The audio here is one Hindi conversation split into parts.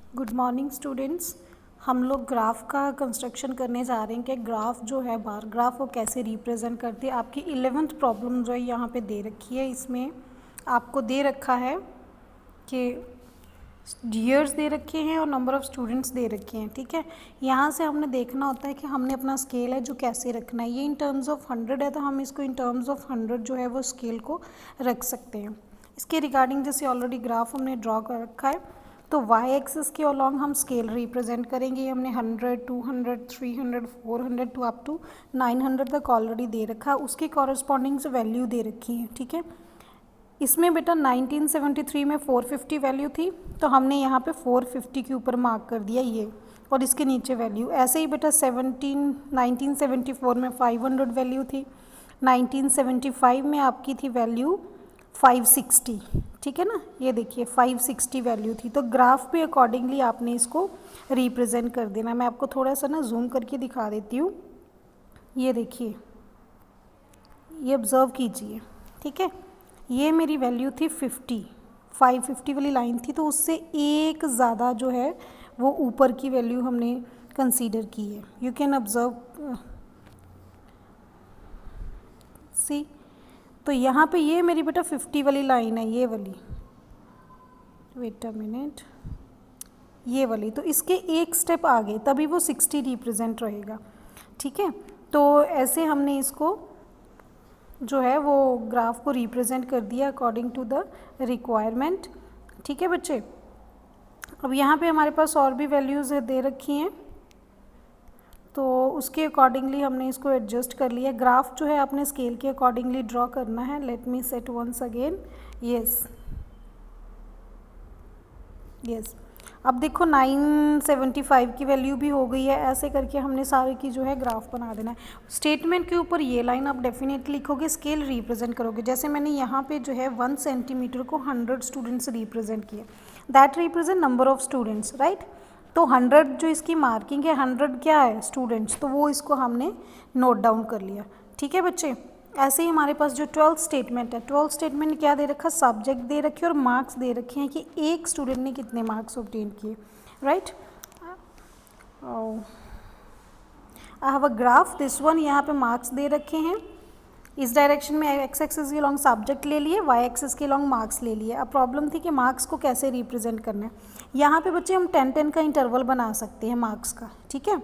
Good morning students. हम लोग ग्राफ का कंस्ट्रक्शन करने जा रहे हैं कि ग्राफ जो है बार ग्राफ वो कैसे रिप्रेजेंट करती है। आपकी 11th प्रॉब्लम जो है यहाँ पे दे रखी है। इसमें आपको दे रखा है कि ईयर्स दे रखे हैं और नंबर ऑफ़ स्टूडेंट्स दे रखे हैं। ठीक है, यहाँ से हमने देखना होता है कि हमने अपना स्केल है जो कैसे रखना है। ये इन टर्म्स ऑफ 100 है तो हम इसको इन टर्म्स ऑफ 100 जो है वो स्केल को रख सकते हैं। इसके रिगार्डिंग जैसे ऑलरेडी ग्राफ हमने ड्रॉ कर रखा है, तो वाई एक्सिस के अलॉन्ग हम स्केल रिप्रेजेंट करेंगे। हमने 100, 200, 300, 400 टू अप टू 900 तक ऑलरेडी दे रखा है, उसके कॉरस्पॉन्डिंग से वैल्यू दे रखी है। ठीक है, इसमें बेटा 1973 में 450 वैल्यू थी, तो हमने यहाँ पे 450 के ऊपर मार्क कर दिया ये, और इसके नीचे वैल्यू। ऐसे ही बेटा 1974 में 500 वैल्यू थी, 1975 में आपकी थी वैल्यू 560। ठीक है ना, ये देखिए 560 वैल्यू थी। तो ग्राफ पे अकॉर्डिंगली आपने इसको रिप्रेजेंट कर देना। मैं आपको थोड़ा सा ना जूम करके दिखा देती हूँ। ये देखिए, ये ऑब्ज़र्व कीजिए। ठीक है, ये मेरी वैल्यू थी 550 वाली लाइन थी, तो उससे एक ज़्यादा जो है वो ऊपर की वैल्यू हमने कंसीडर की है। यू कैन ऑब्ज़र्व सी। तो यहाँ पे ये मेरी बेटा 50 वाली लाइन है, ये वाली, वेट अ मिनट, ये वाली। तो इसके एक स्टेप आगे तभी वो 60 रिप्रेजेंट रहेगा। ठीक है, तो ऐसे हमने इसको जो है वो ग्राफ को रिप्रेजेंट कर दिया अकॉर्डिंग टू द रिक्वायरमेंट। ठीक है बच्चे, अब यहाँ पे हमारे पास और भी वैल्यूज़ दे रखी हैं, तो उसके अकॉर्डिंगली हमने इसको एडजस्ट कर लिया। ग्राफ जो है आपने स्केल के अकॉर्डिंगली ड्रॉ करना है। Let me set once again. Yes, अब देखो 975 की वैल्यू भी हो गई है। ऐसे करके हमने सारे की जो है ग्राफ बना देना है। स्टेटमेंट के ऊपर ये लाइन आप डेफिनेटली लिखोगे, स्केल रिप्रेजेंट करोगे। जैसे मैंने यहाँ पे जो है 1 सेंटीमीटर को 100 स्टूडेंट्स रिप्रेजेंट किया, that represent number of students, right. तो 100 जो इसकी मार्किंग है, 100 क्या है स्टूडेंट्स, तो वो इसको हमने नोट डाउन कर लिया। ठीक है बच्चे, ऐसे ही हमारे पास जो 12th स्टेटमेंट है, 12th स्टेटमेंट ने क्या दे रखा, सब्जेक्ट दे रखे और मार्क्स दे रखे हैं कि एक स्टूडेंट ने कितने मार्क्स ऑब्टेन किए, right. I have a graph, this one, यहाँ पे मार्क्स दे रखे हैं। इस डायरेक्शन में एक्स एक्सिस के लॉन्ग सब्जेक्ट ले लिए, वाई एक्सिस के लॉन्ग मार्क्स ले लिए। अब प्रॉब्लम थी कि मार्क्स को कैसे रिप्रेजेंट करना है। यहाँ पे बच्चे हम 10-10 का इंटरवल बना सकते हैं मार्क्स का। ठीक है,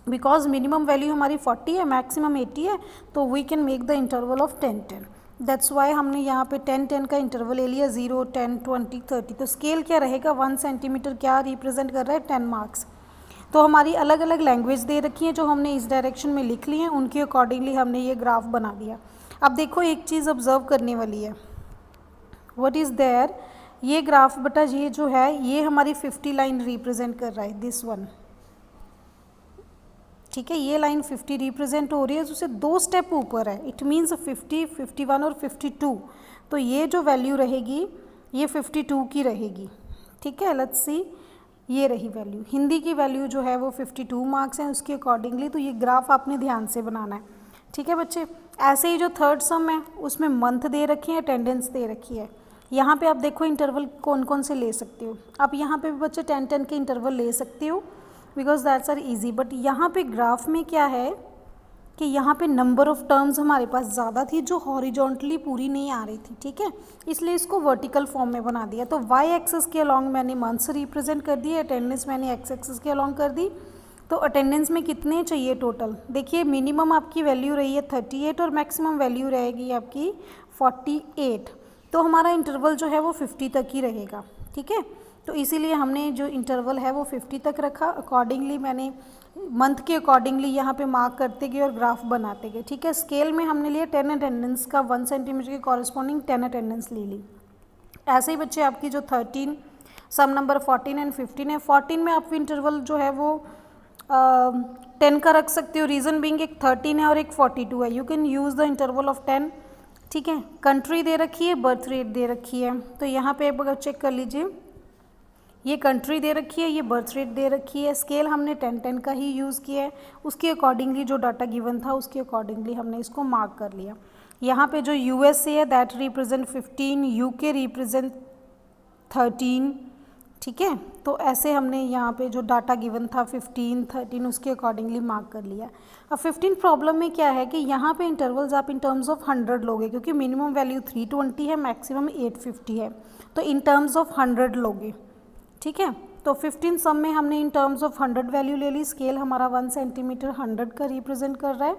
बिकॉज मिनिमम वैल्यू हमारी 40 है, मैक्सिमम 80 है, तो we can make the interval of 10-10। That's why हमने यहाँ पे 10-10 का इंटरवल ले लिया, 0, 10, 20, 30। तो स्केल क्या रहेगा, 1 सेंटीमीटर क्या रिप्रेजेंट कर रहा है, 10 मार्क्स। तो हमारी अलग अलग लैंग्वेज दे रखी है जो हमने इस डायरेक्शन में लिख ली है, उनके अकॉर्डिंगली हमने ये ग्राफ बना दिया। अब देखो एक चीज़ ऑब्जर्व करने वाली है, व्हाट इज़ देयर, ये ग्राफ बेटा ये जो है ये हमारी 50 लाइन रिप्रेजेंट कर रहा है, दिस वन। ठीक है, ये लाइन 50 रिप्रेजेंट हो रही है, उससे 2 स्टेप ऊपर है। इट मीन्स 50, 51 और 52। तो ये जो वैल्यू रहेगी ये 52 की रहेगी। ठीक है, लेट्स सी, ये रही वैल्यू। हिंदी की वैल्यू जो है वो 52 मार्क्स हैं उसके अकॉर्डिंगली। तो ये ग्राफ आपने ध्यान से बनाना है। ठीक है बच्चे, ऐसे ही जो थर्ड सम है उसमें मंथ दे रखी है, अटेंडेंस दे रखी है। यहाँ पे आप देखो इंटरवल कौन कौन से ले सकते हो। आप यहाँ पे भी बच्चे 10-10 के इंटरवल ले सकते हो, because that's are easy. But यहाँ पे ग्राफ में क्या है कि यहाँ पे नंबर ऑफ़ टर्म्स हमारे पास ज़्यादा थी जो हॉरिजॉन्टली पूरी नहीं आ रही थी। ठीक है, इसलिए इसको वर्टिकल फॉर्म में बना दिया। तो वाई एक्सिस के अलॉन्ग मैंने मंथ्स रिप्रेजेंट कर दिए, अटेंडेंस मैंने एक्स एक्सिस के अलॉन्ग कर दी। तो अटेंडेंस में कितने चाहिए टोटल, देखिए मिनिमम आपकी वैल्यू रही है 38 और मैक्सिमम वैल्यू रहेगी आपकी 48। तो हमारा इंटरवल जो है वो 50 तक ही रहेगा। ठीक है, तो इसीलिए हमने जो इंटरवल है वो 50 तक रखा। अकॉर्डिंगली मैंने मंथ के अकॉर्डिंगली यहाँ पे मार्क करते गए और ग्राफ बनाते गए। ठीक है, स्केल में हमने लिया 10 अटेंडेंस का, 1 सेंटीमीटर के कॉरस्पॉन्डिंग 10 अटेंडेंस ले ली। ऐसे ही बच्चे आपकी जो 13 सम नंबर 14 एंड 15 है, 14 में आप इंटरवल जो है वो 10 का रख सकते हो। रीज़न बीइंग एक 13 है और एक 42 है, you can use the interval of 10। ठीक है, कंट्री दे रखी है, बर्थ रेट दे रखी है, तो यहाँ पे एक बार चेक कर लीजिए, ये कंट्री दे रखी है, ये बर्थ रेट दे रखी है। स्केल हमने 10-10 का ही यूज़ किया है, उसके अकॉर्डिंगली जो डाटा गिवन था उसके अकॉर्डिंगली हमने इसको मार्क कर लिया। यहाँ पे जो यूएसए है दैट रिप्रेजेंट 15, यूके रिप्रेजेंट 13। ठीक है, तो ऐसे हमने यहाँ पे जो डाटा गिवन था 15, 13 उसके अकॉर्डिंगली मार्क कर लिया। अब 15 प्रॉब्लम में क्या है कि यहाँ पे इंटरवल्स आप इन टर्म्स ऑफ 100 लोगे, क्योंकि मिनिमम वैल्यू 320 है, मैक्सिमम 850 है, तो इन टर्म्स ऑफ 100 लोगे, ठीक है। तो 15 सम में हमने इन टर्म्स ऑफ 100 वैल्यू ले ली। स्केल हमारा 1 सेंटीमीटर 100 का रिप्रेजेंट कर रहा है।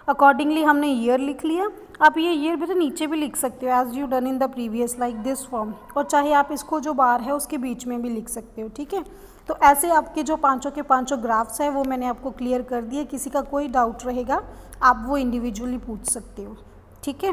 अकॉर्डिंगली हमने ईयर लिख लिया। आप ये ईयर बेटा नीचे भी लिख सकते हो as you done in the previous like this form, और चाहे आप इसको जो बार है उसके बीच में भी लिख सकते हो, ठीक है। तो ऐसे आपके जो पांचों के पांचों ग्राफ्स हैं वो मैंने आपको क्लियर कर दिए। किसी का कोई डाउट रहेगा आप वो इंडिविजुअली पूछ सकते हो, ठीक है।